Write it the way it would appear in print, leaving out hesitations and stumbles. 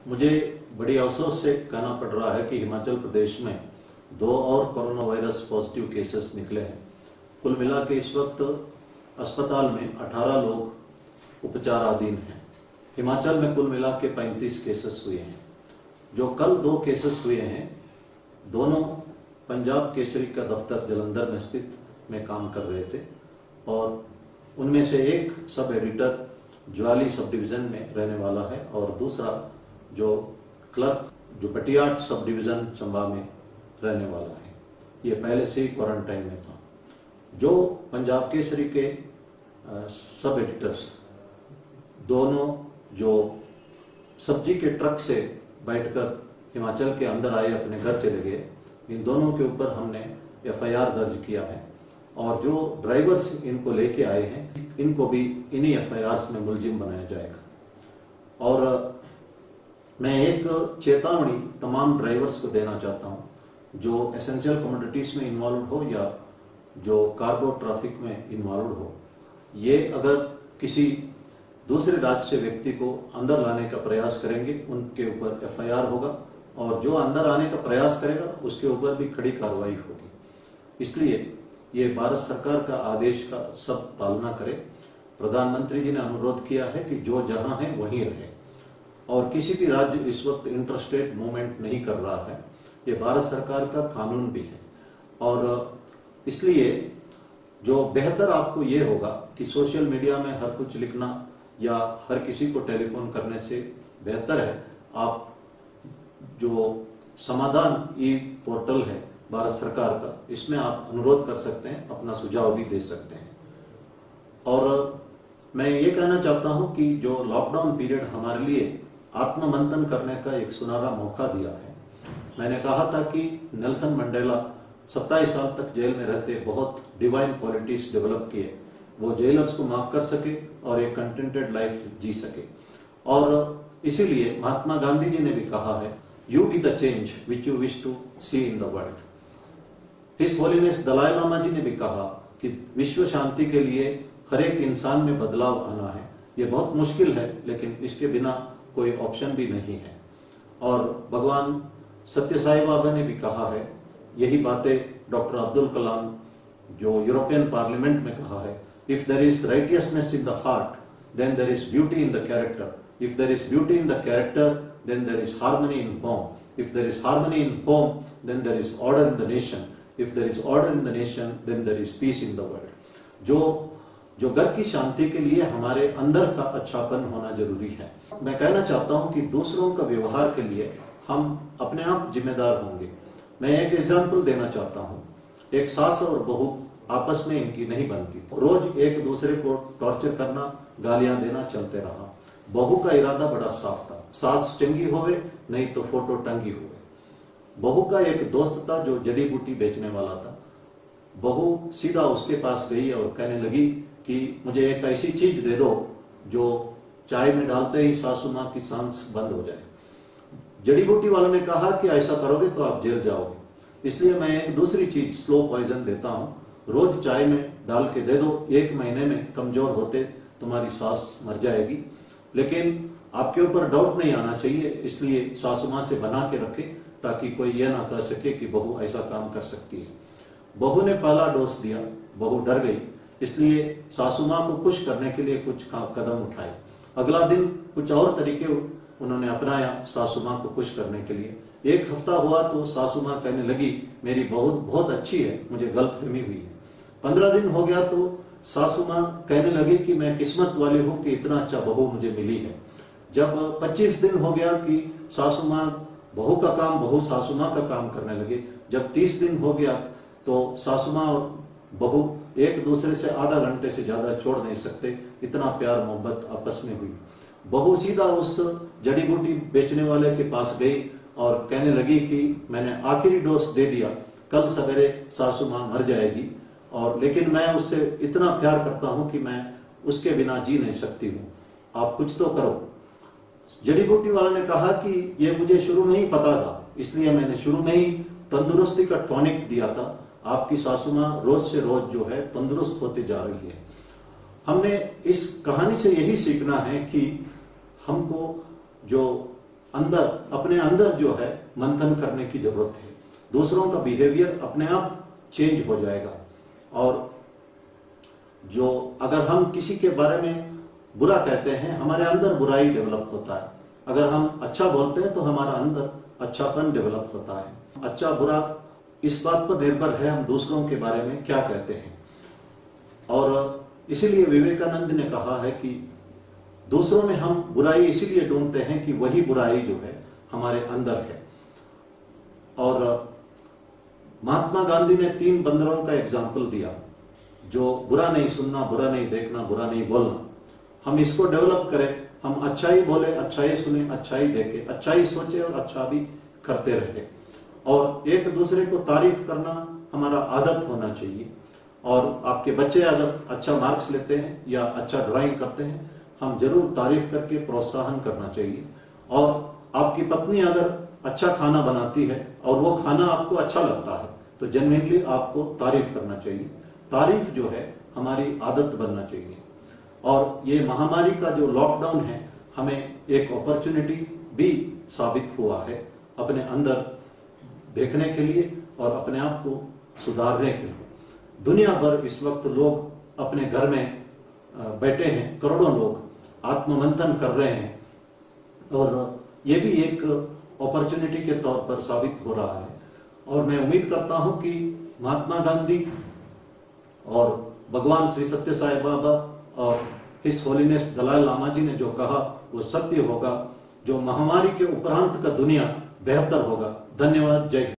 मुझे बड़ी अफसोस से कहना पड़ रहा है कि हिमाचल प्रदेश में 2 और कोरोना वायरस पॉजिटिव केसेस निकले हैं। कुल मिला के इस वक्त अस्पताल में 18 लोग उपचाराधीन हैं। हिमाचल में कुल मिला के 35 केसेस हुए हैं। जो कल 2 केसेस हुए हैं, दोनों पंजाब केसरी का दफ्तर जलंधर में स्थित में काम कर रहे थे और उनमें से एक sub editor Jawali sub division में रहने वाला है और दूसरा जो क्लर्क जो पटियाट सब डिवीजन चंबा में रहने वाला है। ये पहले से ही क्वारंटाइन में था। जो पंजाब केसरी के सब एडिटर्स दोनों जो सब्जी के ट्रक से बैठकर हिमाचल के अंदर आए, अपने घर चले गए, इन दोनों के ऊपर हमने एफआईआर दर्ज किया है और जो ड्राइवर्स इनको लेके आए हैं इनको भी इन्हीं एफआईआर में मुलजिम बनाया जाएगा। और मैं एक चेतावनी तमाम ड्राइवर्स को देना चाहता हूं जो एसेंशियल कमोडिटीज में इन्वॉल्व हो या जो कार्गो ट्रैफिक में इन्वॉल्व हो। ये अगर किसी दूसरे राज्य से व्यक्ति को अंदर लाने का प्रयास करेंगे उनके ऊपर एफआईआर होगा और जो अंदर आने का प्रयास करेगा उसके ऊपर भी कड़ी कार्रवाई होगी। इसलिए ये भारत सरकार का आदेश का सब पालना करें। प्रधानमंत्री जी ने अनुरोध किया है कि जो जहां है वहीं रहे और किसी भी राज्य इस वक्त इंटरस्टेट मूवमेंट नहीं कर रहा है। ये भारत सरकार का कानून भी है और इसलिए जो बेहतर आपको ये होगा कि सोशल मीडिया में हर कुछ लिखना या हर किसी को टेलीफोन करने से बेहतर है आप जो समाधान ई पोर्टल है भारत सरकार का, इसमें आप अनुरोध कर सकते हैं, अपना सुझाव भी दे सकते हैं। और मैं ये कहना चाहता हूं कि जो लॉकडाउन पीरियड हमारे लिए आत्ममंथन करने का एक सुनहरा मौका दिया है। मैंने कहा था कि नेल्सन मंडेला 27 साल तक जेल में रहते बहुत डिवाइन क्वालिटीज डेवलप किए, वो जेलर्स को माफ कर सके और एक कंटेंटेड लाइफ जी सके। और इसीलिए महात्मा गांधी जी ने भी कहा है, you be the change which you wish to see in the world. His Holiness Dalai Lama ji ने भी कहा कि विश्व शांति के लिए हर एक इंसान में बदलाव आना है। ये बहुत मुश्किल है लेकिन इसके बिना कोई ऑप्शन भी नहीं है। और भगवान सत्य साई बाबा ने भी कहा है, यही बातें डॉक्टर अब्दुल कलाम जो यूरोपियन पार्लियामेंट में कहा है, if there is righteousness in the heart then there is beauty in the character, if there is beauty in the character then there is harmony in home, if there is harmony in home then there is order in the nation, if there is order in the nation then there is peace in the world। जो घर की शांति के लिए हमारे अंदर का अच्छापन होना जरूरी है। मैं कहना चाहता हूं कि दूसरों का व्यवहार के लिए हम अपने आप जिम्मेदार होंगे। मैं एक एग्जाम्पल देना चाहता हूं। एक सास और बहू आपस में इनकी नहीं बनती, रोज एक दूसरे को टॉर्चर करना, गालियां देना चलते रहा। बहू का इरादा बड़ा साफ था, सास चंगी होवे नहीं तो फोटो टंगी होवे। बहू का एक दोस्त था जो जड़ी बूटी बेचने वाला था। बहू सीधा उसके पास गई और कहने लगी कि मुझे एक ऐसी चीज दे दो जो चाय में डालते ही सासू माँ की सांस बंद हो जाए। जड़ी बूटी वाले ने कहा कि ऐसा करोगे तो आप जेल जाओगे, इसलिए मैं एक दूसरी चीज स्लो पॉइजन देता हूँ, रोज चाय में डाल के दे दो, 1 महीने में कमजोर होते तुम्हारी सास मर जाएगी। लेकिन आपके ऊपर डाउट नहीं आना चाहिए, इसलिए सासू माँ से बना के रखे ताकि कोई ये ना कह सके कि बहू ऐसा काम कर सकती है। बहू ने पहला डोज दिया, बहू डर गई, इसलिए सासू माँ को खुश करने के लिए कुछ कदम उठाए। अगला दिन कुछ और तरीके उन्होंने अपनाया सासू माँ को खुश करने के लिए। 1 हफ्ता हुआ तो सासू माँ कहने लगी मेरी बहू बहुत अच्छी है, मुझे गलतफहमी हुई है। 15 दिन हो गया तो सासू माँ कहने लगी कि मैं किस्मत वाली हूं कि इतना अच्छा बहू मुझे मिली है। जब 25 दिन हो गया कि सासू माँ बहू का काम बहू सासू माँ का काम करने लगे। जब 30 दिन हो गया तो सासू माँ और बहू एक दूसरे से आधा घंटे से ज्यादा छोड़ नहीं सकते, इतना प्यार मोहब्बत आपस में हुई। बहू सीधा उस जड़ी बूटी बेचने वाले के पास गई और कहने लगी कि मैंने आखिरी डोज दे दिया, कल सवेरे सासू माँ मर जाएगी और लेकिन मैं उससे इतना प्यार करता हूं कि मैं उसके बिना जी नहीं सकती हूं, आप कुछ तो करो। जड़ी बूटी वाले ने कहा कि ये मुझे शुरू में ही पता था, इसलिए मैंने शुरू में ही तंदुरुस्ती का टॉनिक दिया था। आपकी सासू माँ रोज से रोज जो है तंदुरुस्त होती जा रही है। हमने इस कहानी से यही सीखना है कि हमको जो अंदर अपने अंदर जो है मंथन करने की जरूरत है। दूसरों का बिहेवियर अपने आप चेंज हो जाएगा। और जो अगर हम किसी के बारे में बुरा कहते हैं, हमारे अंदर बुराई डेवलप होता है। अगर हम अच्छा बोलते हैं तो हमारा अंदर अच्छापन डेवलप होता है। अच्छा बुरा इस बात पर निर्भर है हम दूसरों के बारे में क्या कहते हैं। और इसीलिए विवेकानंद ने कहा है कि दूसरों में हम बुराई इसीलिए ढूंढते हैं कि वही बुराई जो है हमारे अंदर है। और महात्मा गांधी ने 3 बंदरों का एग्जाम्पल दिया, जो बुरा नहीं सुनना, बुरा नहीं देखना, बुरा नहीं बोलना। हम इसको डेवलप करें, हम अच्छा ही बोले, अच्छा ही सुने, अच्छा ही देखे, अच्छा ही सोचे और अच्छा भी करते रहे। और एक दूसरे को तारीफ करना हमारा आदत होना चाहिए। और आपके बच्चे अगर अच्छा मार्क्स लेते हैं या अच्छा ड्राइंग करते हैं, हम जरूर तारीफ करके प्रोत्साहन करना चाहिए। और आपकी पत्नी अगर अच्छा खाना बनाती है और वो खाना आपको अच्छा लगता है तो जेन्युइनली आपको तारीफ करना चाहिए। तारीफ जो है हमारी आदत बनना चाहिए। और ये महामारी का जो लॉकडाउन है हमें एक अपॉर्चुनिटी भी साबित हुआ है अपने अंदर देखने के लिए और अपने आप को सुधारने के लिए। दुनिया भर इस वक्त लोग अपने घर में बैठे हैं, करोड़ों लोग आत्ममंथन कर रहे हैं। और ये भी एक अपॉर्चुनिटी के तौर पर साबित हो रहा है। और मैं उम्मीद करता हूं कि महात्मा गांधी और भगवान श्री सत्य साई बाबा और हिज होलीनेस दलाई लामा जी ने जो कहा वो सत्य होगा। जो महामारी के उपरांत का दुनिया बेहतर होगा। धन्यवाद। जय हिंद।